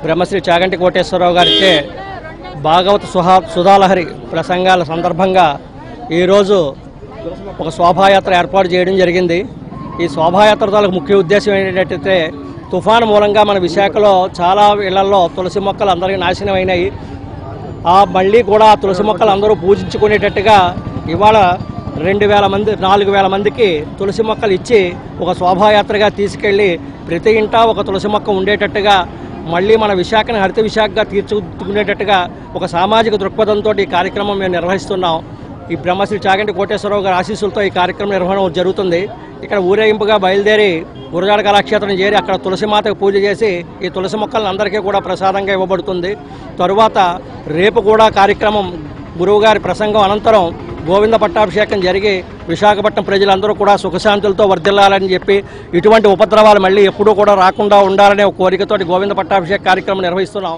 బ్రహ్మశ్రీ చాగంటి కోటేశ్వరరావు గారిచే భాగవత సుధాలహరి ప్రసంగాల సందర్భంగా ఈరోజు ఒక శోభాయాత్ర ఏర్పాటు చేయడం జరిగింది. ఈ శోభాయాత్ర తాలూకు ముఖ్య ఉద్దేశం ఏంటంటే తుఫాను మూలంగా మన విశాఖలో చాలా ఇళ్లలో తులసి మొక్కలు అందరికీ నాశనం అయినాయి. మళ్ళీ కూడా తులసి మొక్కలు అందరూ పూజించుకునేటట్టుగా ఇవాళ 2,000 మంది 4,000 మందికి తులసి మొక్కలు ఇచ్చి ఒక శోభాయాత్రగా తీసుకెళ్ళి ప్రతి ఇంటా ఒక తులసి మొక్క ఉండేటట్టుగా మళ్ళీ మన విశాఖను హరిత విశాఖగా తీర్చుకునేటట్టుగా ఒక సామాజిక దృక్పథంతో ఈ కార్యక్రమం మేము నిర్వహిస్తున్నాం. ఈ బ్రహ్మశ్రీ చాగంటి కోటేశ్వరరావు గారి ఆశీస్సులతో ఈ కార్యక్రమం నిర్వహణ జరుగుతుంది. ఇక్కడ ఊరేగింపుగా బయలుదేరి గురజాడ కళాక్షేత్రం చేరి అక్కడ తులసిమాతకు పూజ చేసి ఈ తులసి మొక్కలను అందరికీ కూడా ప్రసాదంగా ఇవ్వబడుతుంది. తరువాత రేపు కూడా కార్యక్రమం గురువుగారి ప్రసంగం అనంతరం గోవింద పట్టాభిషేకం జరిగి విశాఖపట్నం ప్రజలందరూ కూడా సుఖశాంతులతో వర్ధిల్లాలని చెప్పి ఇటువంటి ఉపద్రవాలు మళ్ళీ ఎప్పుడూ కూడా రాకుండా ఉండాలనే ఒక కోరికతోటి గోవింద పట్టాభిషేక కార్యక్రమం నిర్వహిస్తున్నాం.